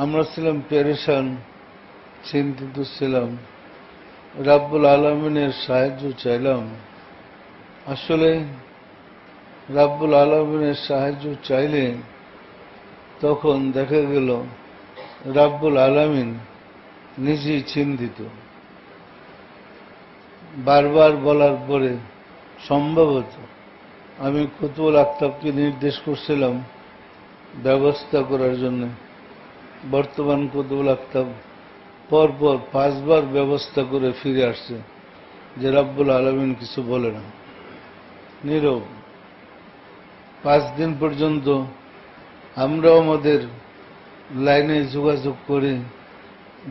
আমরা ছিলাম পেরেশান, চিন্তিত ছিলাম, রাব্বুল আলামিনের সাহায্য চাইলাম। আসলে রাব্বুল আলামিনের সাহায্য চাইলে তখন দেখা গেল রাব্বুল আলামিন নিজেই চিন্তিত। বারবার বলার পরে সম্ভবত আমি কুতুবুল আক্তাবকে নির্দেশ করছিলাম ব্যবস্থা করার জন্য। বর্তমান কুতুবুল আক্তাব পরপর 5 বার ব্যবস্থা করে ফিরে আসছে যে রাব্বুল আলামিন কিছু বলে না, নীরব। 5 দিন পর্যন্ত আমরাও আমাদের লাইনে যোগাযোগ করে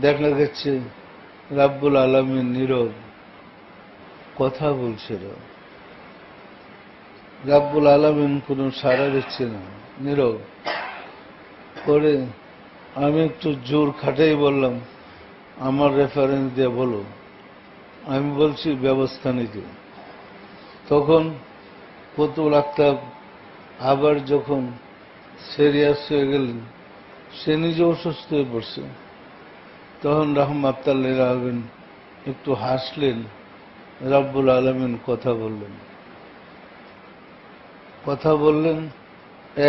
দেখা গেছে রাব্বুল আলামিন নীরব, কথা বলছে না। রাব্বুল আলামিন কোনো সাড়া দিচ্ছে না, নীরব। পরে আমি একটু জোর খাটাই বললাম, আমার রেফারেন্স দিয়ে বলো। আমি বলছি ব্যবস্থা নিতে। তখন কুতুবুল আক্তাব আবার যখন সিরিয়াস হয়ে গেলেন, সে নিজে অসুস্থ হয়ে পড়ছে, তখন রাহমাতুল্লাহ আলাইহি একটু হাসলেন। রাব্বুল আলামিন কথা বললেন,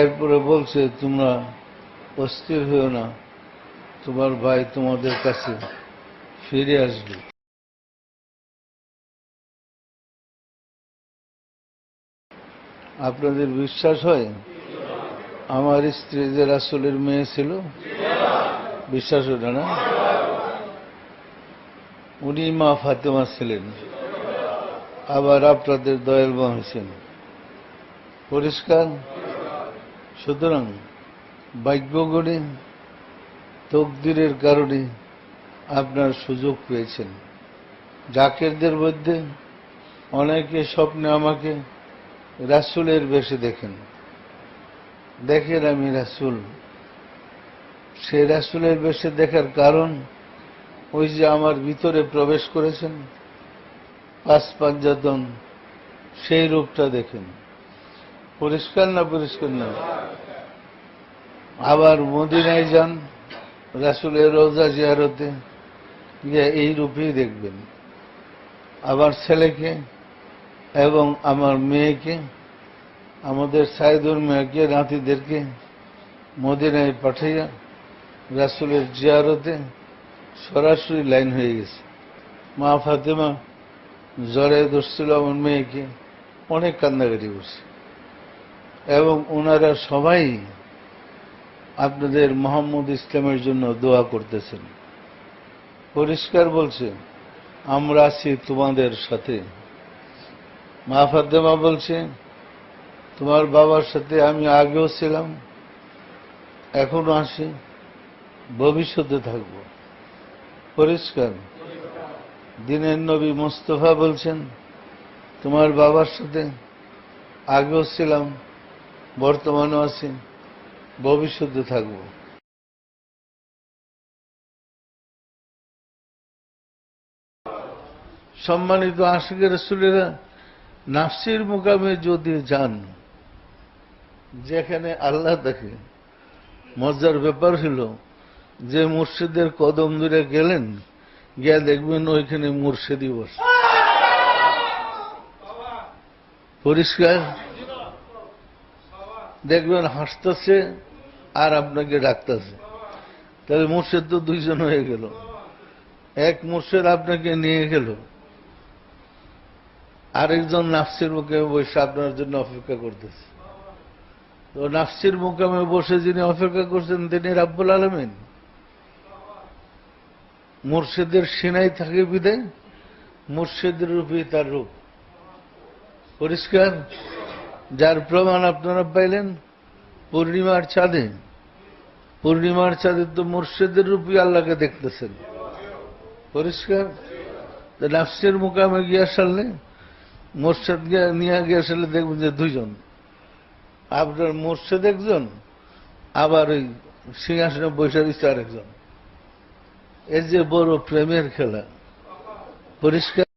এরপরে বলছে, তোমরা অস্থির হয়েও না, তোমার ভাই তোমাদের কাছে ফিরে আসবে। আপনাদের বিশ্বাস হয়? আমার স্ত্রী যে রাসূলের মেয়ে ছিল, বিশ্বাস হয় না? উনি মা ফাতেমা ছিলেন, আবার আপনাদের দয়াল মা হয়েছেন। পরিষ্কার? সুতরাং ভাগ্য গড়ে তকদিরের কারণে আপনার সুযোগ পেয়েছেন। জাকেরদের মধ্যে অনেকে স্বপ্নে আমাকে রাসূলের বেশে দেখেন আমি রাসূল। সেই রাসূলের বেশে দেখার কারণ ওই যে আমার ভিতরে প্রবেশ করেছেন 5 পাঞ্জাতন, সেই রূপটা দেখেন। পরিষ্কার না? পরিষ্কার না? আবার মদিনায় যান, রাসূলের রওজা জিয়ারতে গিয়ে এই রূপেই দেখবেন। আমার ছেলেকে এবং আমার মেয়েকে, আমাদের সাইদুর মেয়েকে, নাতিদেরকে মদিনায় পাঠাইয়া রাসূলের জিয়ারতে সরাসরি লাইন হয়ে গেছে। মা ফাতেমা জ্বরে ধরছিল আমার মেয়েকে, অনেক কান্নাকাটি করছে, এবং ওনারা সবাই আপনাদের মোহাম্মদ ইসলামের জন্য দোয়া করতেছেন। পরিষ্কার বলছে, আমরা আছি তোমাদের সাথে। মা ফাতেমা বলছে, তোমার বাবার সাথে আমি আগেও ছিলাম, এখনো আছি, ভবিষ্যতে থাকব। পরিষ্কার? দিনের নবী মুস্তাফা বলছেন, তোমার বাবার সাথে আগেও ছিলাম, বর্তমানেও আছি, ভবিষ্যতে থাকব। সম্মানিত আশিকে রাসূলেরা, নাফসির মুকামে যদি যান, যেখানে আল্লাহ দেখে, মজার ব্যাপার হল যে মুর্শিদের কদম ধরে গেলেন, গিয়া দেখবেন ওইখানে মুর্শিদি বসে। পরিষ্কার? দেখবেন হাসতেছে আর আপনাকে ডাকতেছে। তাহলে মুর্শিদ তো 2 জন হয়ে গেল। এক মুর্শিদ আপনাকে নিয়ে গেল, আরেকজন নাফসির মুকামে বসে আপনার জন্য অপেক্ষা করতেছে। তো নাফসির মুকামে বসে যিনি অপেক্ষা করছেন তিনি রাব্বুল আলামিন। মুর্শিদের সিনাই থাকে বিদায় মুর্শিদের রূপই তার রূপ। পরিষ্কার? যার প্রমাণ আপনারা পাইলেন পূর্ণিমার চাঁদে। পূর্ণিমার চাঁদে তো মুর্শিদের রূপই আল্লাহকে দেখতেছেন। পরিষ্কার? নাফসির মুকামে গিয়ে আসলে মুর্শিদ নিয়ে গিয়ে আসলে দেখবেন যে 2 জন, আপনার মুর্শিদ একজন, আবার ওই সিংহাসনে বসে রয়েছে আরেকজন। এই যে বড় প্রেমের খেলা। পরিষ্কার?